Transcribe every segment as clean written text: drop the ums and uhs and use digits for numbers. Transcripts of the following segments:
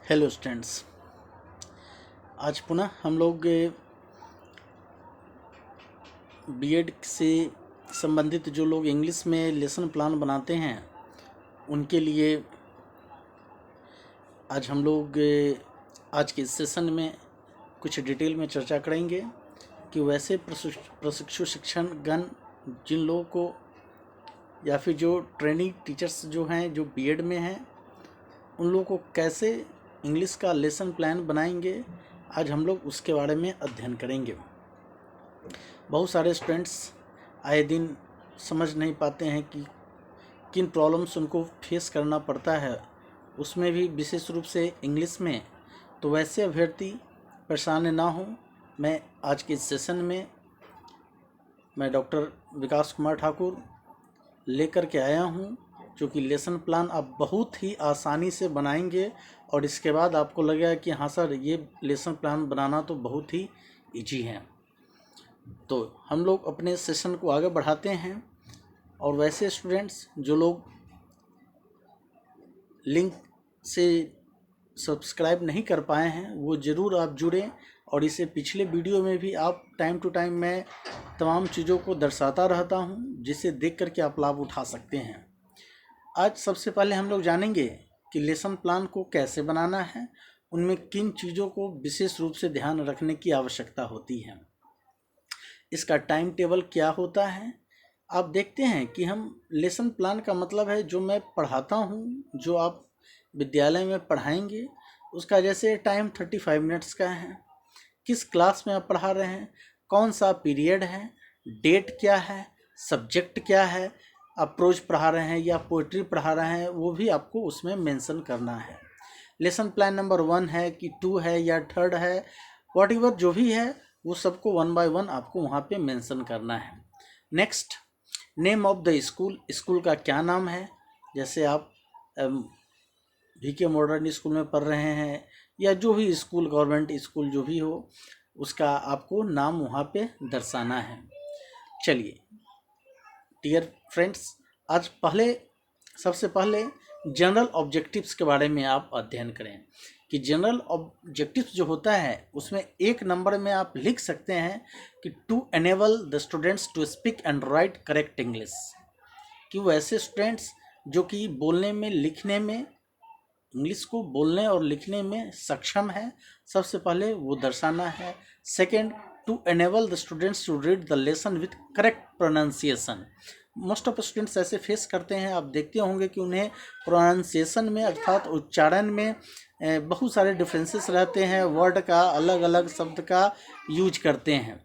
Hello students. आज पुनः हम लोग बीएड से संबंधित जो लोग इंग्लिश में लेसन प्लान बनाते हैं उनके लिए आज हम लोग आज के इस सेशन में कुछ डिटेल में चर्चा करेंगे कि वैसे प्रशिक्षु शिक्षणगण जिन लोगों को या फिर जो ट्रेनिंग टीचर्स जो हैं जो बीएड में हैं उन लोगों को कैसे इंग्लिश का लेसन प्लान बनाएंगे। आज हम लोग उसके बारे में अध्ययन करेंगे। बहुत सारे स्टूडेंट्स आए दिन समझ नहीं पाते हैं कि किन प्रॉब्लम्स उनको फेस करना पड़ता है, उसमें भी विशेष रूप से इंग्लिश में। तो वैसे अभ्यर्थी परेशान ना हो। मैं आज के सेशन में मैं डॉक्टर विकास कुमार ठाकुर लेकर के आया हूँ, जो कि लेसन प्लान आप बहुत ही आसानी से बनाएंगे और इसके बाद आपको लगेगा कि हाँ सर, ये लेसन प्लान बनाना तो बहुत ही इजी है। तो हम लोग अपने सेशन को आगे बढ़ाते हैं। और वैसे स्टूडेंट्स जो लोग लिंक से सब्सक्राइब नहीं कर पाए हैं वो ज़रूर आप जुड़ें। और इसे पिछले वीडियो में भी आप टाइम टू टाइम मैं तमाम चीज़ों को दर्शाता रहता हूं, जिसे देख करके आप लाभ उठा सकते हैं। आज सबसे पहले हम लोग जानेंगे कि लेसन प्लान को कैसे बनाना है, उनमें किन चीज़ों को विशेष रूप से ध्यान रखने की आवश्यकता होती है, इसका टाइम टेबल क्या होता है। आप देखते हैं कि हम लेसन प्लान का मतलब है जो मैं पढ़ाता हूँ, जो आप विद्यालय में पढ़ाएंगे उसका जैसे टाइम 35 मिनट्स का है, किस क्लास में आप पढ़ा रहे हैं, कौन सा पीरियड है, डेट क्या है, सब्जेक्ट क्या है, आप प्रोज पढ़ा रहे हैं या पोइट्री पढ़ा रहे हैं, वो भी आपको उसमें मेंशन करना है। लेसन प्लान नंबर 1 है कि 2 है या 3rd है, वॉट एवर जो भी है वो सबको 1 बाय 1 आपको वहाँ पे मेंशन करना है। Next, name of the school, school का क्या नाम है। जैसे आप VK मॉडर्न स्कूल में पढ़ रहे हैं या जो भी स्कूल, गवर्नमेंट स्कूल जो भी हो, उसका आपको नाम वहाँ पे दर्शाना है। चलिए डियर फ्रेंड्स, आज सबसे पहले जनरल ऑब्जेक्टिव्स के बारे में आप अध्ययन करें कि जनरल ऑब्जेक्टिव्स जो होता है उसमें 1 नंबर में आप लिख सकते हैं कि to enable the students to speak and write correct English, कि वो ऐसे स्टूडेंट्स जो कि बोलने में लिखने में, इंग्लिश को बोलने और लिखने में सक्षम है, सबसे पहले वो दर्शाना है। Second, to enable the students to read the lesson with correct pronunciation. Most of students ऐसे फेस करते हैं, आप देखते होंगे कि उन्हें प्रोनाउंसिएशन में अर्थात उच्चारण में बहुत सारे डिफरेंसेस रहते हैं, वर्ड का, अलग अलग शब्द का यूज करते हैं।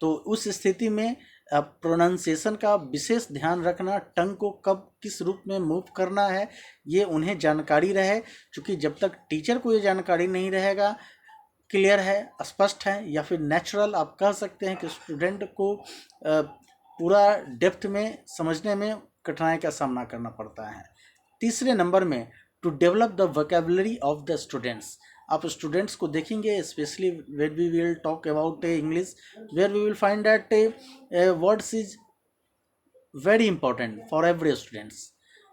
तो उस स्थिति में प्रोनाउंसिएशन का विशेष ध्यान रखना, टंग को कब किस रूप में मूव करना है ये उन्हें जानकारी रहे, क्योंकि जब तक टीचर को ये जानकारी नहीं रहेगा, क्लियर है, स्पष्ट है या फिर नेचुरल आप कह सकते हैं कि स्टूडेंट को पूरा डेप्थ में समझने में कठिनाई का सामना करना पड़ता है। तीसरे नंबर में, to develop the vocabulary of the students. आप स्टूडेंट्स को देखेंगे, specially where we will talk about English, where we will find that words is very important for every students.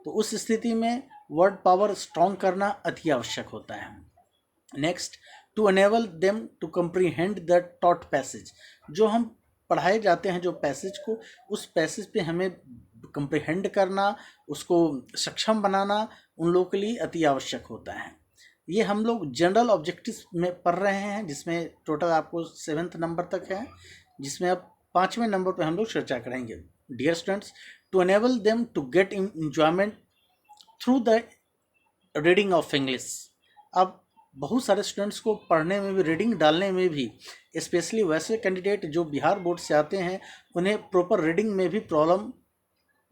तो उस स्थिति में वर्ड पावर स्ट्रॉन्ग करना अति आवश्यक होता है। Next, to enable them to comprehend the taught passage. जो हम पढ़ाए जाते हैं जो पैसेज को, उस पैसेज पे हमें कम्प्रीहेंड करना, उसको सक्षम बनाना उन लोगों के लिए अति आवश्यक होता है। ये हम लोग जनरल ऑब्जेक्टिव्स में पढ़ रहे हैं, जिसमें टोटल आपको 7th नंबर तक है, जिसमें अब 5वें नंबर पे हम लोग चर्चा करेंगे। Dear students, to enable them to get enjoyment through the reading of English. अब बहुत सारे स्टूडेंट्स को पढ़ने में भी, रीडिंग डालने में भी, स्पेशली वैसे कैंडिडेट जो बिहार बोर्ड से आते हैं, उन्हें प्रॉपर रीडिंग में भी प्रॉब्लम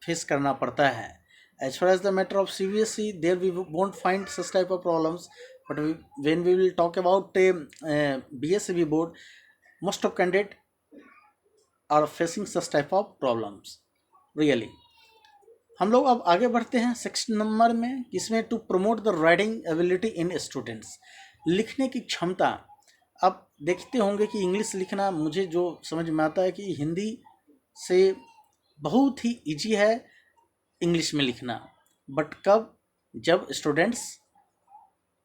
फेस करना पड़ता है। As far as the matter of CBSE, there we won't find such type of problems, but when we will talk about BSEB board, most of candidate are facing such type of problems really। हम लोग अब आगे बढ़ते हैं 6th number में, इसमें to promote the writing ability in students. लिखने की क्षमता, आप देखते होंगे कि इंग्लिश लिखना मुझे जो समझ में आता है कि हिंदी से बहुत ही इजी है इंग्लिश में लिखना, बट कब, जब स्टूडेंट्स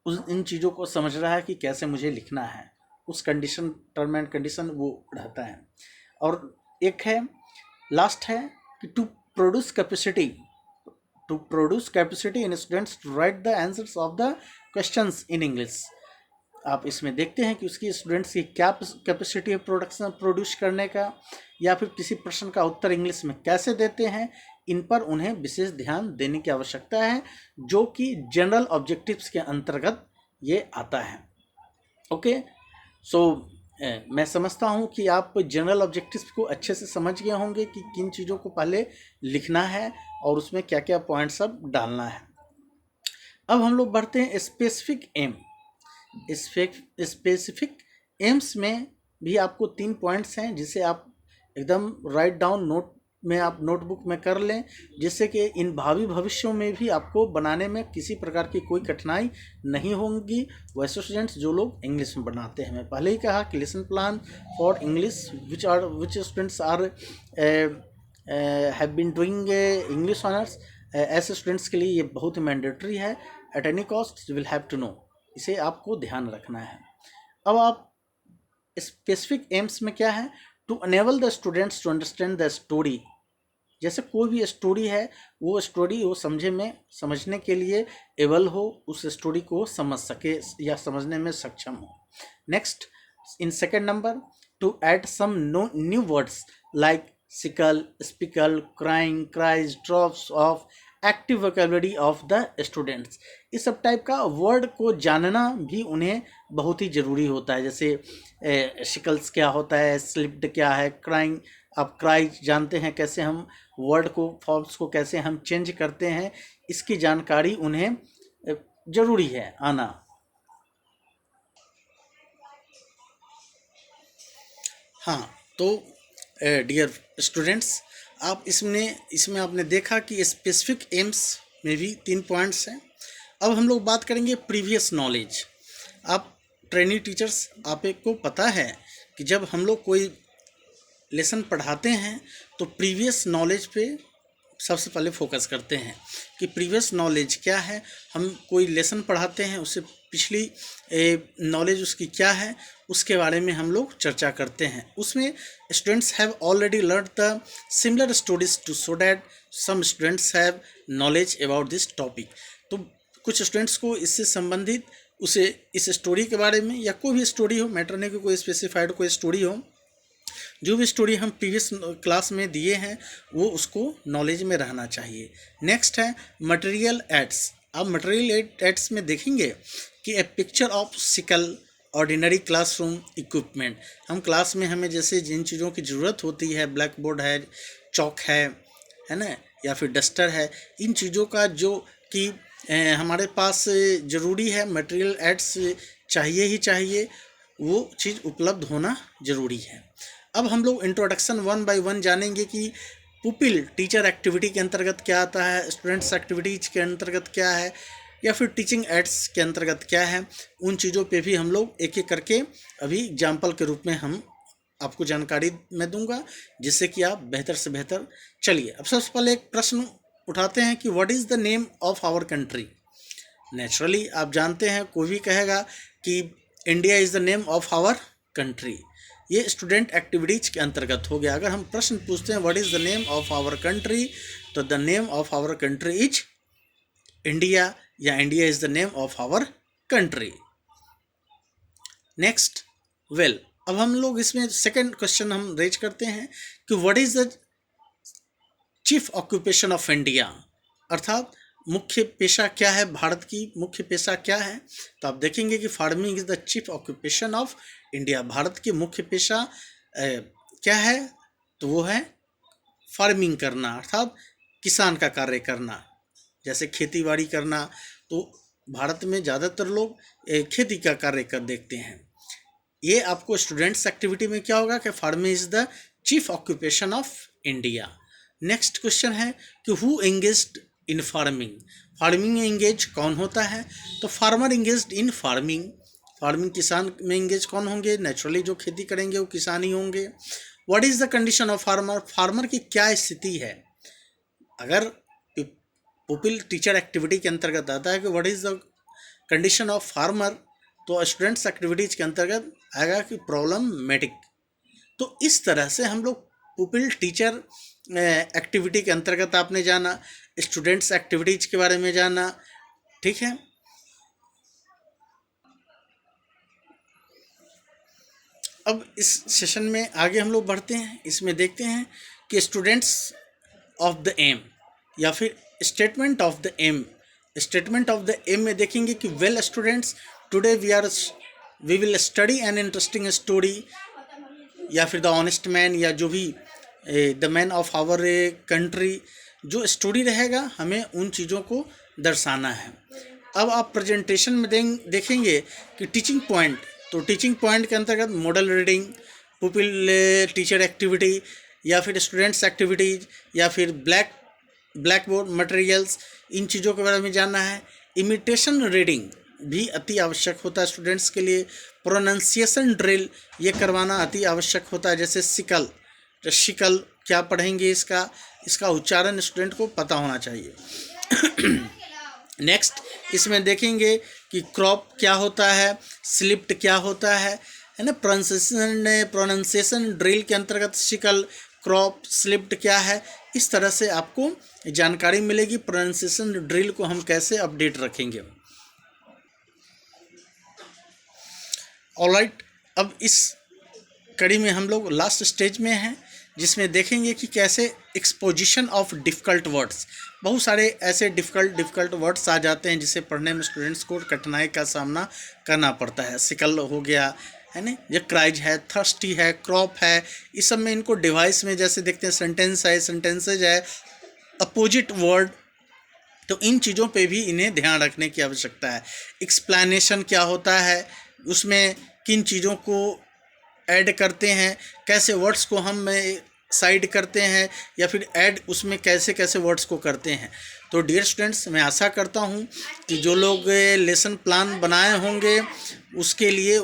इन चीज़ों को समझ रहा है कि कैसे मुझे लिखना है, उस कंडीशन, टर्म एंड कंडीशन वो रहता है। और एक है, लास्ट है कि to produce capacity in students to write the answers of the questions in English. आप इसमें देखते हैं कि उसकी स्टूडेंट्स की क्या कैपेसिटी है प्रोड्यूस करने का, या फिर किसी प्रश्न का उत्तर इंग्लिश में कैसे देते हैं। इन पर उन्हें विशेष ध्यान देने की आवश्यकता है, जो कि जनरल ऑब्जेक्टिव्स के अंतर्गत ये आता है। ओके, सो मैं समझता हूँ कि आप जनरल ऑब्जेक्टिव्स को अच्छे से समझ गए होंगे कि किन चीज़ों को पहले लिखना है और उसमें क्या क्या पॉइंट्स अब डालना है। अब हम लोग बढ़ते हैं स्पेसिफिक एम। स्पेसिफिक एम्स में भी आपको 3 पॉइंट्स हैं, जिसे आप एकदम राइट डाउन नोट में आप नोटबुक में कर लें, जिससे कि इन भावी भविष्यों में भी आपको बनाने में किसी प्रकार की कोई कठिनाई नहीं होगी। वैसे स्टूडेंट्स जो लोग इंग्लिश में बनाते हैं, मैं पहले ही कहा कि lesson plan for English which students are have been doing English honours, ऐसे स्टूडेंट्स के लिए ये बहुत ही मैंडेटरी है। At any cost you will have to know, इसे आपको ध्यान रखना है। अब आप स्पेसिफिक एम्स में क्या है, to enable the students to understand the story. जैसे कोई भी स्टोरी है, वो स्टोरी वो समझने के लिए एबल हो, उस स्टोरी को समझ सके या समझने में सक्षम हो। Next, in second number, to add some new words like sickle, speckle, crying, cries, drops of active vocabulary of the students. इस सब टाइप का वर्ड को जानना भी उन्हें बहुत ही ज़रूरी होता है। जैसे शिकल्स क्या होता है, स्लिप्ड क्या है, क्राइंग, आप क्राई जानते हैं, कैसे हम वर्ड को, फॉर्म्स को कैसे हम चेंज करते हैं, इसकी जानकारी उन्हें ज़रूरी है आना। हाँ, तो डियर स्टूडेंट्स, आप इसमें आपने देखा कि स्पेसिफिक एम्स में भी 3 पॉइंट्स हैं। अब हम लोग बात करेंगे प्रीवियस नॉलेज। आप ट्रेनी टीचर्स, आपको पता है कि जब हम लोग कोई लेसन पढ़ाते हैं तो प्रीवियस नॉलेज पे सबसे पहले फोकस करते हैं कि प्रीवियस नॉलेज क्या है। हम कोई लेसन पढ़ाते हैं, उससे पिछली नॉलेज उसकी क्या है, उसके बारे में हम लोग चर्चा करते हैं। उसमें students have already learn the similar stories to so that some students have knowledge about this topic. तो कुछ स्टूडेंट्स को इससे संबंधित उसे इस स्टोरी के बारे में, या कोई भी स्टोरी हो, मैटर नहीं कि कोई स्पेसिफाइड कोई स्टोरी हो, जो भी स्टोरी हम प्रीवियस क्लास में दिए हैं वो उसको नॉलेज में रहना चाहिए। नेक्स्ट है मटेरियल एड्स। अब मटेरियल एड्स में देखेंगे कि a picture of sickle, ordinary classroom equipment. हम क्लास में हमें जैसे जिन चीज़ों की ज़रूरत होती है, ब्लैक बोर्ड है, चौक है ना, या फिर डस्टर है, इन चीज़ों का जो कि हमारे पास ज़रूरी है, मटेरियल एड्स चाहिए ही चाहिए, वो चीज़ उपलब्ध होना ज़रूरी है। अब हम लोग इंट्रोडक्शन 1 बाय 1 जानेंगे कि पुपिल टीचर एक्टिविटी के अंतर्गत क्या आता है, स्टूडेंट्स एक्टिविटीज के अंतर्गत क्या है, या फिर टीचिंग एड्स के अंतर्गत क्या है। उन चीज़ों पे भी हम लोग एक एक करके अभी एग्जाम्पल के रूप में हम आपको जानकारी मैं दूंगा, जिससे कि आप बेहतर से बेहतर चलिए। अब सबसे पहले एक प्रश्न उठाते हैं कि what is the name of our country. Naturally आप जानते हैं, कोई भी कहेगा कि India is the name of our country, ये स्टूडेंट एक्टिविटीज के अंतर्गत हो गया। अगर हम प्रश्न पूछते हैं what is the name of our country, तो the name of our country is India, या India is the name of our country. Next, well, अब हम लोग इसमें सेकंड क्वेश्चन हम रेज करते हैं कि what is the chief occupation of India, अर्थात मुख्य पेशा क्या है, भारत की मुख्य पेशा क्या है। तो आप देखेंगे कि farming is the chief occupation of India. Bharat के मुख्य पेशा क्या है, तो वो है फार्मिंग करना, अर्थात किसान का कार्य करना, जैसे खेती बाड़ी करना। तो भारत में ज़्यादातर लोग खेती का कार्य कर देखते हैं। ये आपको स्टूडेंट्स एक्टिविटी में क्या होगा कि farming is the chief occupation of India. Next question है कि who engaged in farming. Farming में एंगेज कौन होता है, तो farmer engaged in farming. Farming किसान में एंगेज कौन होंगे, नेचुरली जो खेती करेंगे वो किसान ही होंगे। What is the condition of farmer, farmer की क्या स्थिति है। अगर पुपिल टीचर एक्टिविटी के अंतर्गत आता है कि what is the condition of farmer, तो स्टूडेंट्स एक्टिविटीज़ के अंतर्गत आएगा कि प्रॉब्लमेटिक। तो इस तरह से हम लोग पुपिल टीचर एक्टिविटी के अंतर्गत आपने जाना, स्टूडेंट्स एक्टिविटीज़ के बारे में जाना, ठीक है। अब इस सेशन में आगे हम लोग बढ़ते हैं। इसमें देखते हैं कि स्टूडेंट्स ऑफ द एम या फिर statement of the aim. Statement of the aim में देखेंगे कि well students, today we will study an interesting story, या फिर द ऑनेस्ट मैन, या जो भी the man of our country, जो स्टोरी रहेगा हमें उन चीज़ों को दर्शाना है। अब आप प्रेजेंटेशन में देखेंगे कि टीचिंग पॉइंट, तो टीचिंग पॉइंट के अंतर्गत model reading, pupil teacher activity, या फिर स्टूडेंट्स एक्टिविटीज़, या फिर ब्लैक बोर्ड मटेरियल्स, इन चीज़ों के बारे में जानना है। इमिटेशन रीडिंग भी अति आवश्यक होता है स्टूडेंट्स के लिए। प्रोनाउंसिएशन ड्रिल ये करवाना अति आवश्यक होता है, जैसे शिकल, तो शिकल क्या पढ़ेंगे, इसका उच्चारण स्टूडेंट को पता होना चाहिए। नेक्स्ट इसमें देखेंगे कि क्रॉप क्या होता है, स्लिप्ट क्या होता है ना। प्रोनाउंसिएशन ड्रिल के अंतर्गत शिकल, क्रॉप, स्लिप्ट क्या है, इस तरह से आपको जानकारी मिलेगी। प्रोनाउंसिएशन ड्रिल को हम कैसे अपडेट रखेंगे। ऑलराइट, अब इस कड़ी में हम लोग लास्ट स्टेज में हैं, जिसमें देखेंगे कि कैसे एक्सपोजिशन ऑफ डिफ़िकल्ट वर्ड्स, बहुत सारे ऐसे डिफ़िकल्ट वर्ड्स आ जाते हैं जिसे पढ़ने में स्टूडेंट्स को कठिनाई का सामना करना पड़ता है। सिकल हो गया है ना, ये क्राइज है, थर्स्टी है, क्रॉप है, इस सब में इनको डिवाइस में जैसे देखते हैं सेंटेंस है, सेंटेंसेज है, अपोजिट वर्ड, तो इन चीज़ों पे भी इन्हें ध्यान रखने की आवश्यकता है। एक्सप्लेनेशन क्या होता है, उसमें किन चीज़ों को ऐड करते हैं, कैसे वर्ड्स को हम साइड करते हैं, या फिर ऐड उसमें कैसे कैसे वर्ड्स को करते हैं। तो डियर स्टूडेंट्स, मैं आशा करता हूँ कि जो लोग लेसन प्लान बनाए होंगे उसके लिए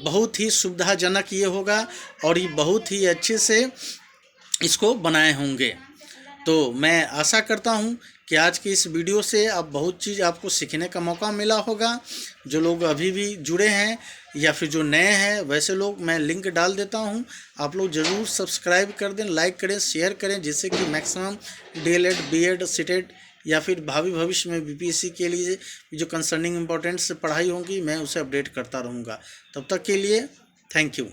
बहुत ही सुविधाजनक ये होगा और ये बहुत ही अच्छे से इसको बनाए होंगे। तो मैं आशा करता हूँ कि आज की इस वीडियो से आप बहुत चीज़ आपको सीखने का मौका मिला होगा। जो लोग अभी भी जुड़े हैं या फिर जो नए हैं, वैसे लोग मैं लिंक डाल देता हूँ, आप लोग ज़रूर सब्सक्राइब कर दें, लाइक करें, शेयर करें, जिससे कि मैक्सिमम डीएलएड, बीएड, सीटेट या फिर भावी भविष्य में बीपीएससी के लिए जो कंसर्निंग इम्पोर्टेंट पढ़ाई होगी मैं उसे अपडेट करता रहूँगा। तब तक के लिए थैंक यू।